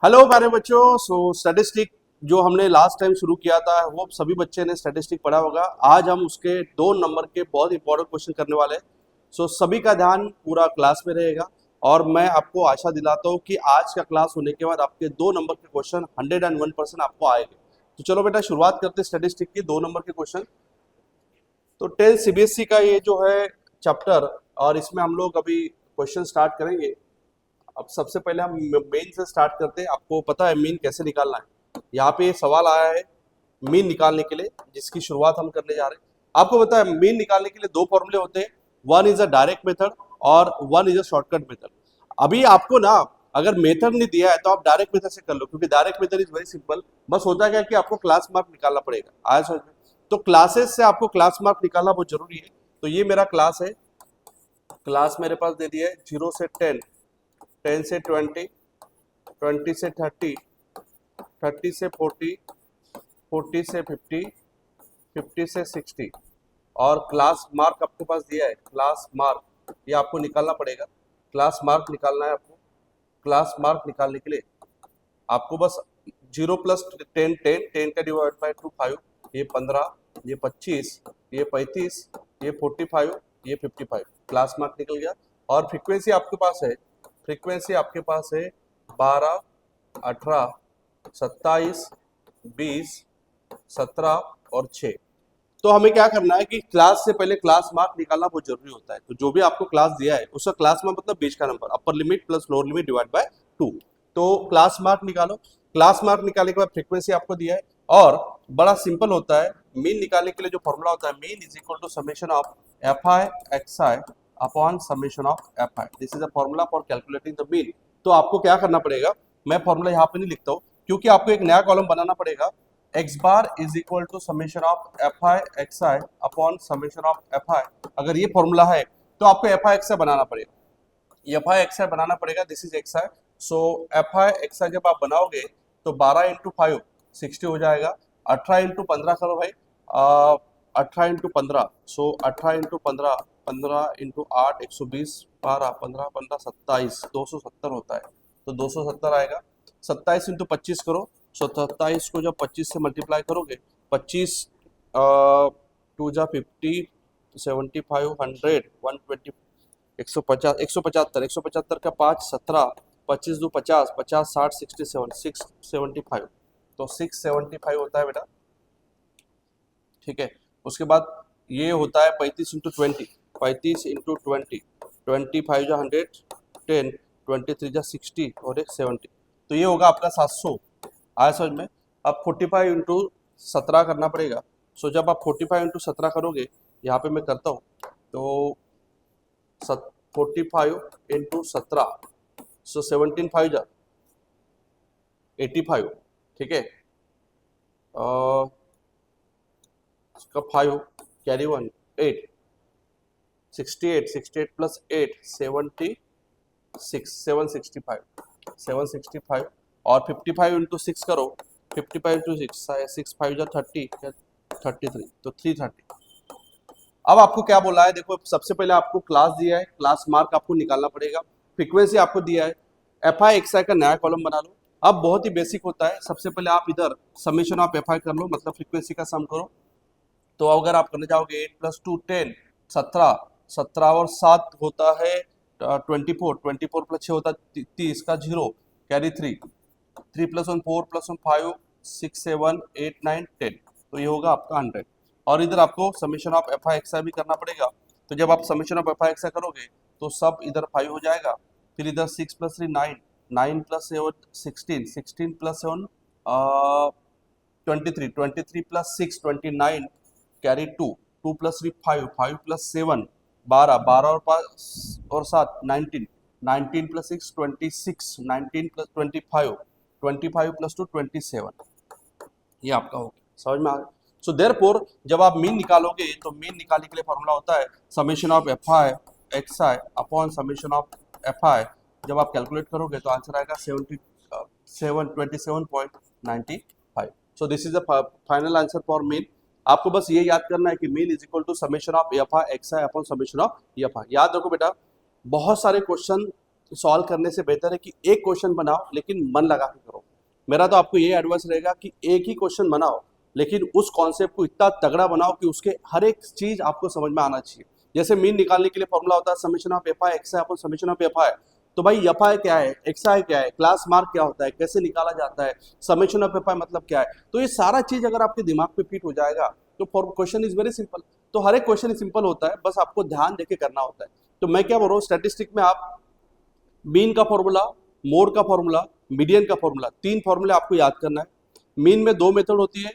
Hello प्यारे बच्चों। Statistic जो हमने लास्ट टाइम शुरू किया था वो सभी बच्चे ने स्टैटिस्टिक पढ़ा होगा। आज हम उसके 2 नंबर के बहुत इंपॉर्टेंट क्वेश्चन करने वाले हैं। सभी का ध्यान पूरा क्लास में रहेगा और मैं आपको आशा दिलाता हूँ कि आज का क्लास होने के बाद आपके 2 नंबर के क्वेश्चन 101% आपको आएंगे। तो चलो बेटा शुरुआत करते हैं स्टैटिस्टिक की 2 नंबर के क्वेश्चन। तो 10 सीबीएसई का ये जो है चैप्टर, और इसमें हम लोग अभी क्वेश्चन स्टार्ट करेंगे। अब सबसे पहले हम मेन से स्टार्ट करते हैं। आपको पता है मीन कैसे निकालना है? यहाँ पे सवाल आया है मीन निकालने के लिए, जिसकी शुरुआत हम करने जा रहे हैं। आपको पता है मीन निकालने के लिए 2 फॉर्मूले होते हैं, one is a direct method और one is a shortcut method. अभी आपको ना अगर मेथड नहीं दिया है तो आप डायरेक्ट मेथड से कर लो, क्योंकि direct method is very simple. बस होता क्या है कि आपको क्लास मार्क निकालना पड़ेगा। आया समझ में? तो क्लासेस से आपको क्लास मार्क निकालना बहुत जरूरी है। तो ये मेरा क्लास है। क्लास मेरे पास दे दिया है 0 से 10, 10 से 20, 20 से 30, 30 से 40, 40 से 50, 50 से 60। और क्लास मार्क आपके पास दिया है, क्लास मार्क ये आपको निकालना पड़ेगा। क्लास मार्क निकालना है आपको। क्लास मार्क निकालने के लिए आपको बस 0 प्लस 10 10, 10 का डिवाइड बाई 2 5, ये 15, ये 25, ये 35, ये 45, ये 55। क्लास मार्क निकल गया। और फ्रीक्वेंसी आपके पास है, फ्रीक्वेंसी आपके पास है 12, 18, 27, 20, 17 और 6। तो हमें क्या करना है कि क्लास से पहले क्लास मार्क निकालना बहुत जरूरी होता है। तो जो भी आपको क्लास दिया है उसका क्लास मार्क मतलब बीच का number, upper limit plus lower limit divide by 2। तो क्लास मार्क निकालो। क्लास मार्क निकालने के बाद फ्रीक्वेंसी आपको दिया है, और बड़ा सिंपल होता है। मीन निकालने के लिए जो फॉर्मूला होता है, mean is equal to summation of f i x i upon summation of f i. This is a formula for calculating the mean. तो आपको क्या करना पड़ेगा, मैं फॉर्मूला यहाँ पे नहीं लिखता हूँ क्योंकि आपको एक नया कॉलम बनाना पड़ेगा। X bar is equal to summation of f i x i upon summation of f i. अगर ये फॉर्मूला है तो आपको एफ आई एक्स आई बनाना पड़ेगा। एफ आई एक्स आई बनाना पड़ेगा। This is x i. So f i x i जब आप बनाओगे तो 12 इंटू 5 60 हो जाएगा। 18 इंटू 15 करो भाई, 18 इंटू 15, सो 18 इंटू 15, 15 इंटू 8 120, 12 15 15 27, 270 होता है। तो 270 आएगा। 27 इंटू 25 करो। सो 27 को जब 25 से मल्टीप्लाई करोगे, 25 टू जा 50, 75, 100, 120, 150, 175, 175 का 5 17, 25 दो 50, 50 60 67, 675। तो 675 होता है बेटा। ठीक है। उसके बाद ये होता है 35 इंटू 20, 35 इंटू 20, 25 जा 100, 10, 23 जा 60 और एक 70। तो ये होगा आपका 700। आया समझ में? अब 45 इंटू 17 करना पड़ेगा। सो जब आप 45 इंटू 17 करोगे, यहाँ पे मैं करता हूँ, तो 45 इंटू 17, सो 17 5 जा 85। ठीक है। इसका 5 कैरी 1 8, 68, 68 प्लस 8 76, 765, 765। और 55 इंटू 6 करो, 55 इंटू 6 5 जा 30, 33, तो 330। अब आपको क्या बोला है, देखो सबसे पहले आपको क्लास दिया है, क्लास मार्क आपको निकालना पड़ेगा। फ्रीक्वेंसी आपको दिया है, एफ आई एक्स आई का नया कॉलम बना लो। अब बहुत ही बेसिक होता है, सबसे पहले आप इधर समेशन ऑफ एफ आई कर लो, मतलब फ्रीक्वेंसी का सम करो। तो अगर आप करने जाओगे 8 प्लस 2 10, 17, 17 और 7 होता है 24, 24 प्लस 6 होता है 30 का 0 कैरी 3, 3 प्लस 1 4 प्लस 1 5 6 7 8 9 10। तो ये होगा आपका 100। और इधर आपको summation of f i x i भी करना पड़ेगा। तो जब आप summation of f i x i करोगे तो सब इधर 5 हो जाएगा। फिर इधर 6 plus 3 9, 9 plus 7 16, 16 plus 7 23, 23 plus 6 29 carry 2, 2 plus 3 5, 5 plus 7 12, 12 और 5 और 7 19, 19 प्लस 6 26, 19 प्लस 25, 25 प्लस 2 27। ये आपका हो गया। समझ में आ गया? सो देयरफॉर जब आप मीन निकालोगे तो मीन निकालने के लिए फॉर्मूला होता है summation of f i x i upon summation of f i. जब आप कैलकुलेट करोगे तो आंसर आएगा 27.95। So this is the final answer for mean. आपको बस ये याद करना है कि mean is equal to summation of f i x i upon summation of f i. याद रखो बेटा, बहुत सारे क्वेश्चन सॉल्व करने से बेहतर है कि एक क्वेश्चन बनाओ लेकिन मन लगा के करो। मेरा तो आपको ये एडवाइस रहेगा कि एक ही क्वेश्चन बनाओ लेकिन उस कॉन्सेप्ट को इतना तगड़ा बनाओ कि उसके हर एक चीज आपको समझ में आना चाहिए। जैसे मीन निकालने के लिए फॉर्मूला होता है summation of f i x i upon summation of f आई। तो भाई एफ आई क्या है, एक्स आई क्या है, क्लास मार्क क्या होता है, कैसे निकाला जाता है, समेशन ऑफ एफ आई मतलब क्या है, तो ये सारा चीज अगर आपके दिमाग पे फिट हो जाएगा तो क्वेश्चन इज वेरी सिंपल। तो हर एक क्वेश्चन सिंपल होता है, बस आपको ध्यान देके करना होता है। तो मैं क्या बोल रहा हूँ, स्टैटिस्टिक में आप मीन का फॉर्मूला, मोड का फॉर्मूला, मीडियन का फॉर्मूला, 3 फॉर्मूले आपको याद करना है। मीन में 2 मेथड होती है,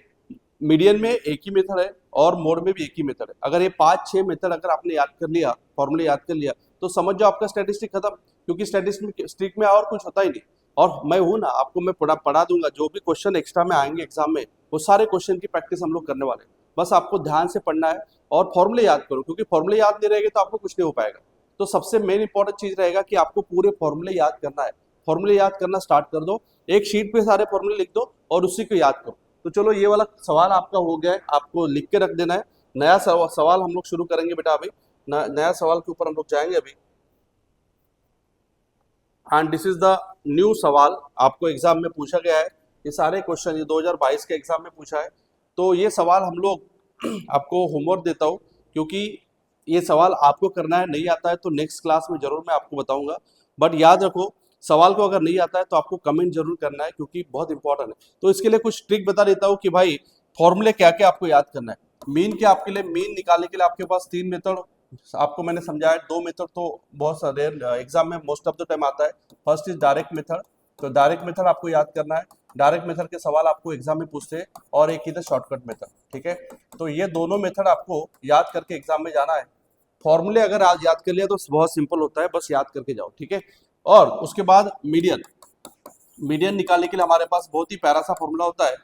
मीडियन में एक ही मेथड है और मोड में भी एक ही मेथड है। अगर ये 5-6 मेथड अगर आपने याद कर लिया, फॉर्मूले याद कर लिया, तो समझ जाओ आपका स्टैटिस्टिक खत्म, क्योंकि स्टैटिस्टिक में और कुछ होता ही नहीं। और मैं हूं ना, आपको मैं पढ़ा दूंगा, जो भी क्वेश्चन एक्स्ट्रा में आएंगे एग्जाम में वो सारे क्वेश्चन की प्रैक्टिस हम लोग करने वाले हैं। बस आपको ध्यान से पढ़ना है और फॉर्मूले याद करो, क्योंकि फॉर्मूले याद नहीं रहेंगे तो आपको कुछ नहीं हो पाएगा। तो सबसे मेन इंपॉर्टेंट चीज रहेगा कि आपको पूरे फॉर्मूले याद करना है। फॉर्मूले याद करना स्टार्ट कर दो, एक शीट पे सारे फॉर्मूले लिख दो और उसी को याद करो। तो चलो ये वाला सवाल आपका हो गया है, आपको लिख के रख देना है। नया सवाल हम लोग शुरू करेंगे बेटा अभी, नया सवाल के ऊपर हम लोग जाएंगे अभी। And this is the new सवाल, आपको एग्जाम में पूछा गया है। ये सारे क्वेश्चन ये 2022 के एग्जाम में पूछा है। तो ये सवाल हम लोग आपको होमवर्क देता हूँ, क्योंकि ये सवाल आपको करना है। नहीं आता है तो नेक्स्ट क्लास में जरूर मैं आपको बताऊंगा, बट याद रखो सवाल को अगर नहीं आता है तो आपको कमेंट जरूर करना है, क्योंकि बहुत इंपॉर्टेंट है। तो इसके लिए कुछ ट्रिक बता देता हूँ कि भाई फॉर्मूले क्या क्या आपको याद करना है। मीन के आपके लिए, मीन निकालने के लिए आपके पास 3 मेथड आपको मैंने समझाया। 2 मेथड तो बहुत सारे एग्जाम में मोस्ट ऑफ द टाइम आता है। फर्स्ट इज डायरेक्ट मेथड, तो डायरेक्ट मेथड आपको याद करना है। डायरेक्ट मेथड के सवाल आपको एग्जाम में पूछते हैं, और एक इधर शॉर्टकट मेथड, ठीक है। तो ये दोनों मेथड आपको याद करके एग्जाम में जाना है। फॉर्मूले अगर आज याद कर लिया तो बहुत सिंपल होता है, बस याद करके जाओ, ठीक है। और उसके बाद मीडियन, मीडियन निकालने के लिए हमारे पास बहुत ही प्यारा सा फॉर्मूला होता है,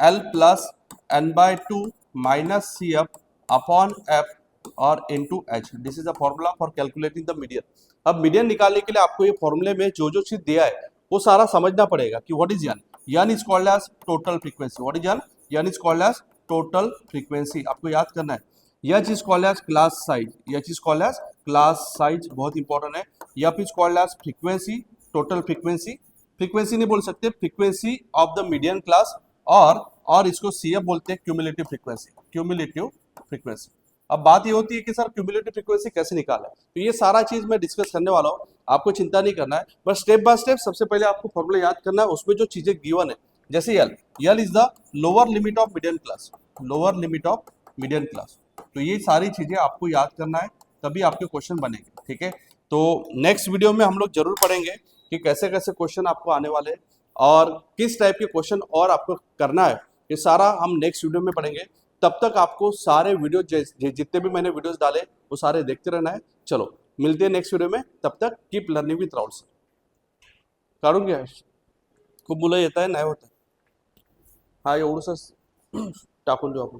L plus n/2 minus c f upon f और into h. This is the formula for calculating the median. अब मीडियन निकालने के लिए आपको ये फॉर्मूले में जो जो चीज दिया है वो सारा समझना पड़ेगा कि what is n. N is called as total frequency. What is n? N is called as total frequency, आपको याद करना है। यह चीज कॉल्ड एज क्लास साइज, यह चीज कॉल्ड एज क्लास साइज, बहुत इंपॉर्टेंट है। यह चीज called as frequency, total frequency. Frequency नहीं बोल सकते, frequency of the median class, और इसको सीएफ बोलते हैं, क्यूमुलेटिव फ्रीक्वेंसी, क्यूमुलेटिव फ्रीक्वेंसी। अब बात ये होती है कि सर क्यूमुलेटिव फ्रीक्वेंसी कैसे निकालें, तो ये सारा चीज मैं डिस्कस करने वाला हूँ, आपको चिंता नहीं करना है। बस स्टेप बाय स्टेप सबसे पहले आपको फॉर्मूला याद करना है, उसमें जो चीजें गिवन है, जैसे L is the lower limit of median class, lower limit of median class. तो ये सारी चीजें आपको याद करना है, तभी आपके क्वेश्चन बनेंगे, ठीक है। तो नेक्स्ट वीडियो में हम लोग जरूर पढ़ेंगे कि कैसे कैसे क्वेश्चन आपको आने वाले हैं और किस टाइप के क्वेश्चन और आपको करना है, ये सारा हम नेक्स्ट वीडियो में पढ़ेंगे। तब तक आपको सारे वीडियो जितने भी मैंने वीडियोस डाले वो सारे देखते रहना है। चलो मिलते हैं नेक्स्ट वीडियो में, तब तक keep learning with Rahul sir. काढून घ्या, खूप मुलं येत आहे, नाही होत आहे, हा एवढंच टाकून देऊ आपण।